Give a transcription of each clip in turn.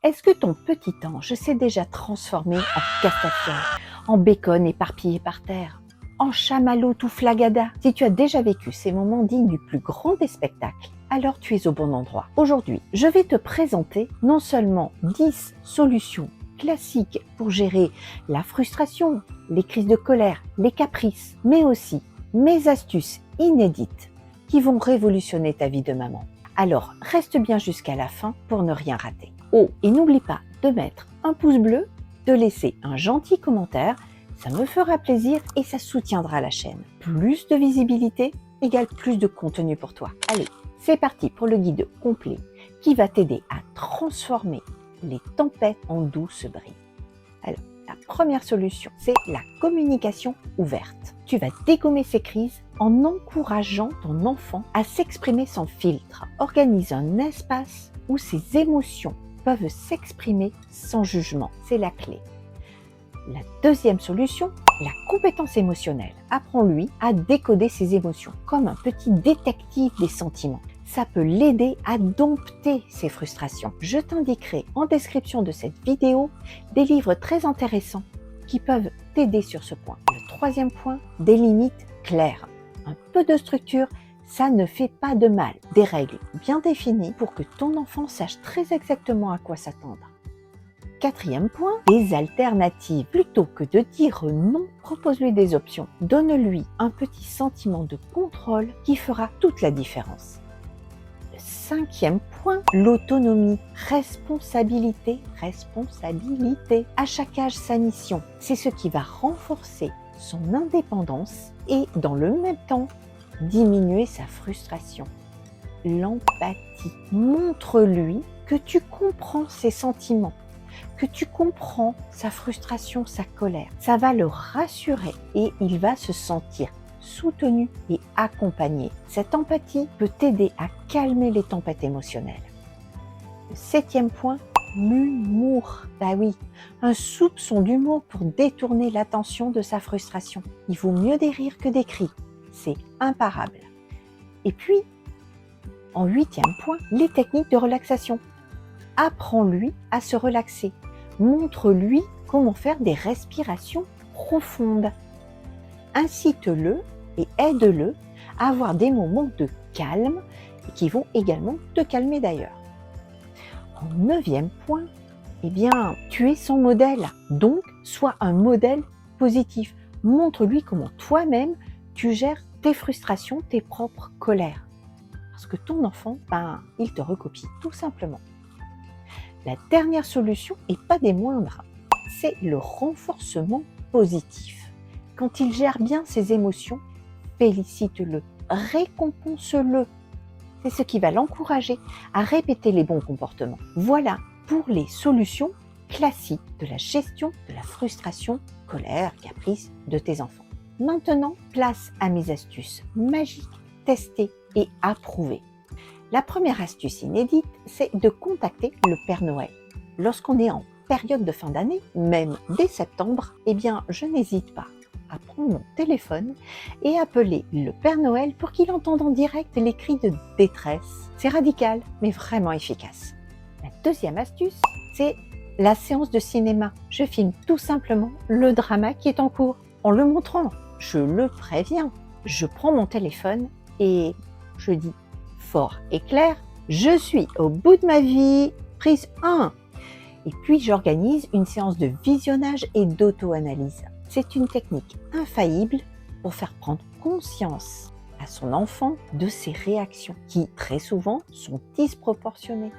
Est-ce que ton petit ange s'est déjà transformé en castafiore, en bacon éparpillé par terre, en chamallow tout flagada? Si tu as déjà vécu ces moments dignes du plus grand des spectacles, alors tu es au bon endroit. Aujourd'hui, je vais te présenter non seulement 10 solutions classiques pour gérer la frustration, les crises de colère, les caprices, mais aussi mes astuces inédites qui vont révolutionner ta vie de maman. Alors, reste bien jusqu'à la fin pour ne rien rater. Oh, et n'oublie pas de mettre un pouce bleu, de laisser un gentil commentaire, ça me fera plaisir et ça soutiendra la chaîne. Plus de visibilité égale plus de contenu pour toi. Allez, c'est parti pour le guide complet qui va t'aider à transformer les tempêtes en douce brise. Alors, la première solution, c'est la communication ouverte. Tu vas dégommer ces crises en encourageant ton enfant à s'exprimer sans filtre. Organise un espace où ses émotions peuvent s'exprimer sans jugement. C'est la clé. La deuxième solution, la compétence émotionnelle. Apprends-lui à décoder ses émotions, comme un petit détective des sentiments. Ça peut l'aider à dompter ses frustrations. Je t'indiquerai en description de cette vidéo des livres très intéressants qui peuvent t'aider sur ce point. Le troisième point, des limites claires. Un peu de structure, ça ne fait pas de mal. Des règles bien définies pour que ton enfant sache très exactement à quoi s'attendre. Quatrième point, des alternatives. Plutôt que de dire non, propose-lui des options. Donne-lui un petit sentiment de contrôle qui fera toute la différence. Le cinquième point, l'autonomie. Responsabilité. À chaque âge, sa mission. C'est ce qui va renforcer son indépendance et, dans le même temps, diminuer sa frustration. L'empathie. Montre-lui que tu comprends ses sentiments, que tu comprends sa frustration, sa colère. Ça va le rassurer et il va se sentir soutenu et accompagné. Cette empathie peut t'aider à calmer les tempêtes émotionnelles. Le septième point, l'humour. Bah oui, un soupçon d'humour pour détourner l'attention de sa frustration. Il vaut mieux des rires que des cris. C'est imparable. Et puis, en huitième point, les techniques de relaxation. Apprends-lui à se relaxer. Montre-lui comment faire des respirations profondes. Incite-le et aide-le à avoir des moments de calme qui vont également te calmer d'ailleurs. En neuvième point, eh bien, tu es son modèle. Donc, sois un modèle positif. Montre-lui comment toi-même tu gères tes frustrations, tes propres colères. Parce que ton enfant, il te recopie, tout simplement. La dernière solution, et pas des moindres, c'est le renforcement positif. Quand il gère bien ses émotions, félicite-le, récompense-le. C'est ce qui va l'encourager à répéter les bons comportements. Voilà pour les solutions classiques de la gestion de la frustration, colère, caprice de tes enfants. Maintenant, place à mes astuces magiques, testées et approuvées. La première astuce inédite, c'est de contacter le Père Noël. Lorsqu'on est en période de fin d'année, même dès septembre, eh bien, je n'hésite pas à prendre mon téléphone et appeler le Père Noël pour qu'il entende en direct les cris de détresse. C'est radical, mais vraiment efficace. La deuxième astuce, c'est la séance de cinéma. Je filme tout simplement le drama qui est en cours. En le montrant, je le préviens. Je prends mon téléphone et je dis fort et clair, je suis au bout de ma vie, prise 1. Et puis j'organise une séance de visionnage et d'auto-analyse. C'est une technique infaillible pour faire prendre conscience à son enfant de ses réactions qui, très souvent, sont disproportionnées.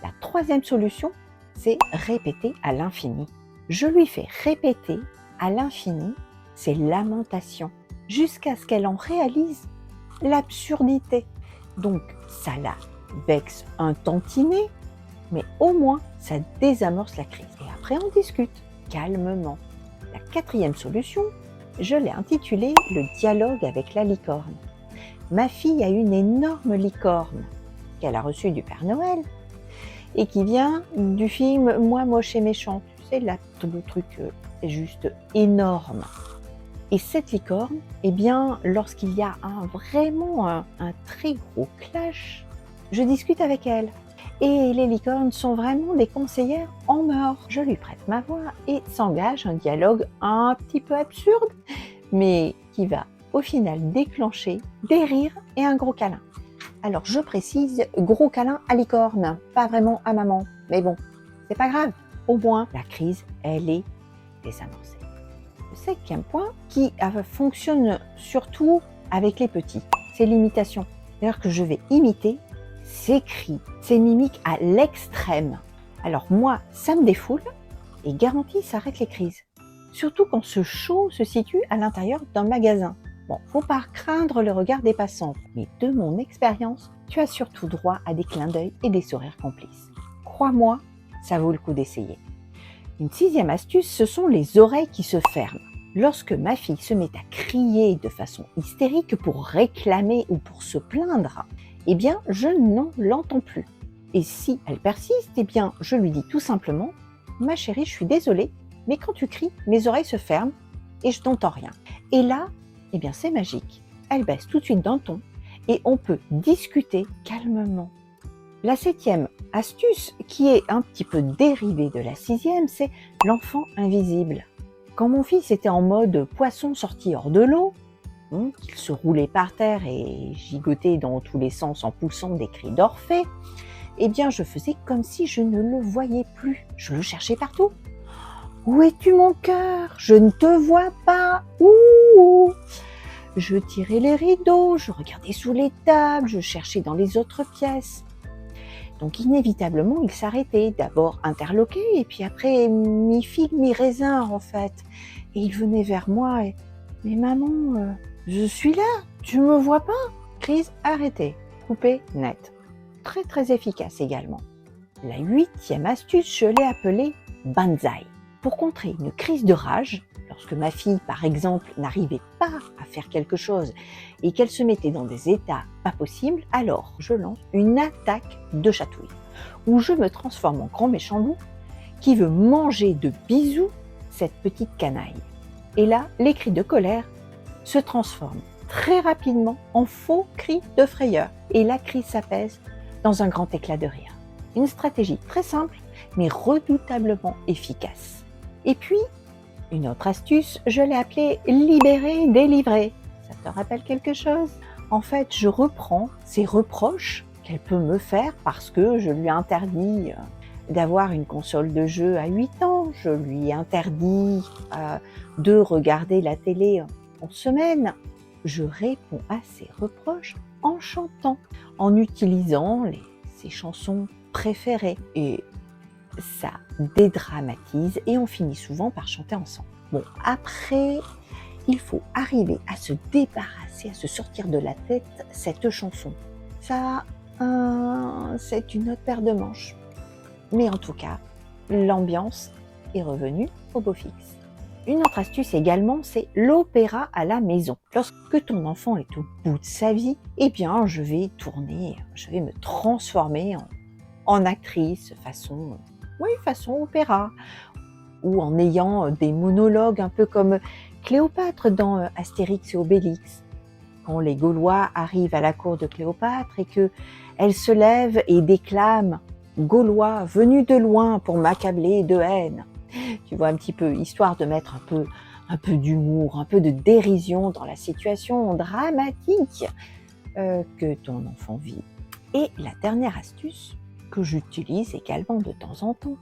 La troisième solution, c'est répéter à l'infini. Je lui fais répéter à l'infini ses lamentations jusqu'à ce qu'elle en réalise l'absurdité. Donc, ça la vexe un tantinet, mais au moins, ça désamorce la crise. Et après, on discute calmement. La quatrième solution, je l'ai intitulée « Le dialogue avec la licorne ». Ma fille a une énorme licorne qu'elle a reçue du Père Noël et qui vient du film « Moi, moche et méchant ». Tu sais, là, le truc est juste énorme. Et cette licorne, eh bien, lorsqu'il y a vraiment un très gros clash, je discute avec elle. Et les licornes sont vraiment des conseillères en or. Je lui prête ma voix et s'engage un dialogue un petit peu absurde, mais qui va au final déclencher des rires et un gros câlin. Alors je précise, gros câlin à licorne, pas vraiment à maman. Mais bon, c'est pas grave. Au moins, la crise, elle est désamorcée. Le cinquième point qui fonctionne surtout avec les petits, c'est l'imitation. C'est-à-dire que je vais imiter ses cris, ses mimiques à l'extrême. Alors moi, ça me défoule et garantie, ça arrête les crises. Surtout quand ce show se situe à l'intérieur d'un magasin. Bon, faut pas craindre le regard des passants, mais de mon expérience, tu as surtout droit à des clins d'œil et des sourires complices. Crois-moi, ça vaut le coup d'essayer. Une sixième astuce, ce sont les oreilles qui se ferment. Lorsque ma fille se met à crier de façon hystérique pour réclamer ou pour se plaindre, eh bien, je n'en l'entends plus. Et si elle persiste, eh bien, je lui dis tout simplement « Ma chérie, je suis désolée, mais quand tu cries, mes oreilles se ferment et je n'entends rien. » Et là, eh bien, c'est magique. Elle baisse tout de suite d'un ton et on peut discuter calmement. La septième astuce, qui est un petit peu dérivée de la sixième, c'est l'enfant invisible. Quand mon fils était en mode poisson sorti hors de l'eau, qu'il se roulait par terre et gigotait dans tous les sens en poussant des cris d'Orphée, eh bien je faisais comme si je ne le voyais plus. Je le cherchais partout. Où es-tu mon cœur? Je ne te vois pas. Ouh! Je tirais les rideaux, je regardais sous les tables, je cherchais dans les autres pièces. Donc inévitablement, il s'arrêtait, d'abord interloqué, et puis après mi-figue, mi-raisin en fait. Et il venait vers moi et « Mais maman, je suis là, tu me vois pas ?» Crise arrêtée, coupée net. Très très efficace également. La huitième astuce, je l'ai appelée « Banzai ». Pour contrer une crise de rage, lorsque ma fille par exemple n'arrivait pas à faire quelque chose et qu'elle se mettait dans des états pas possibles, alors je lance une attaque de chatouille, où je me transforme en grand méchant loup qui veut manger de bisous cette petite canaille. Et là, les cris de colère se transforment très rapidement en faux cris de frayeur et la crise s'apaise dans un grand éclat de rire. Une stratégie très simple mais redoutablement efficace. Et puis, une autre astuce, je l'ai appelée « libérer, délivrer ». Ça te rappelle quelque chose? En fait, je reprends ces reproches qu'elle peut me faire parce que je lui interdis d'avoir une console de jeu à 8 ans, je lui interdis de regarder la télé en semaine. Je réponds à ces reproches en chantant, en utilisant ses chansons préférées. Et ça dédramatise et on finit souvent par chanter ensemble. Bon, après, il faut arriver à se débarrasser, à se sortir de la tête cette chanson. Ça, c'est une autre paire de manches. Mais en tout cas, l'ambiance est revenue au beau fixe. Une autre astuce également, c'est l'opéra à la maison. Lorsque ton enfant est au bout de sa vie, eh bien, je vais me transformer en actrice façon opéra, ou en ayant des monologues un peu comme Cléopâtre dans Astérix et Obélix. Quand les Gaulois arrivent à la cour de Cléopâtre et qu'elle se lève et déclame « Gaulois venus de loin pour m'accabler de haine ». Tu vois un petit peu, histoire de mettre un peu d'humour, un peu de dérision dans la situation dramatique que ton enfant vit. Et la dernière astuce que j'utilise également de temps en temps,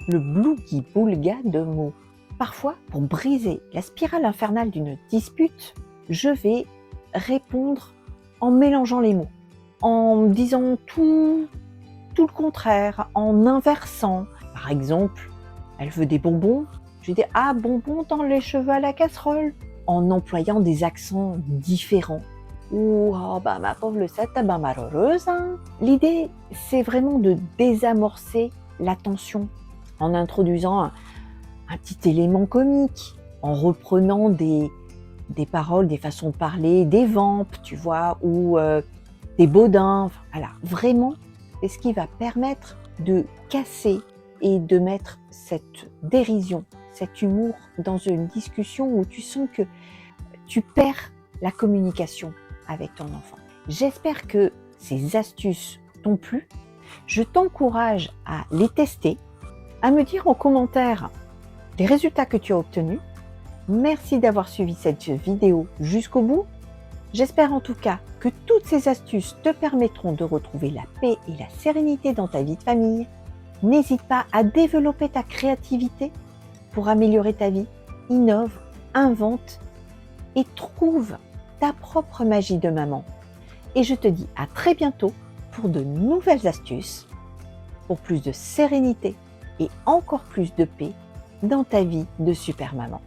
le blougi-boulga de mots. Parfois, pour briser la spirale infernale d'une dispute, je vais répondre en mélangeant les mots, en disant tout le contraire, en inversant. Par exemple, elle veut des bonbons, je dis « Ah, bonbons dans les cheveux à la casserole », en employant des accents différents. Ou « Oh, bah ma pauvre Lucette, bah malheureuse hein ». L'idée, c'est vraiment de désamorcer la tension en introduisant un petit élément comique, en reprenant des paroles, des façons de parler, des vampes, tu vois, ou des baudins. Enfin, voilà, vraiment, c'est ce qui va permettre de casser et de mettre cette dérision, cet humour dans une discussion où tu sens que tu perds la communication avec ton enfant. J'espère que ces astuces t'ont plu. Je t'encourage à les tester, à me dire en commentaire les résultats que tu as obtenus. Merci d'avoir suivi cette vidéo jusqu'au bout. J'espère en tout cas que toutes ces astuces te permettront de retrouver la paix et la sérénité dans ta vie de famille. N'hésite pas à développer ta créativité pour améliorer ta vie. Innove, invente et trouve ta propre magie de maman. Et je te dis à très bientôt pour de nouvelles astuces, pour plus de sérénité et encore plus de paix dans ta vie de super maman.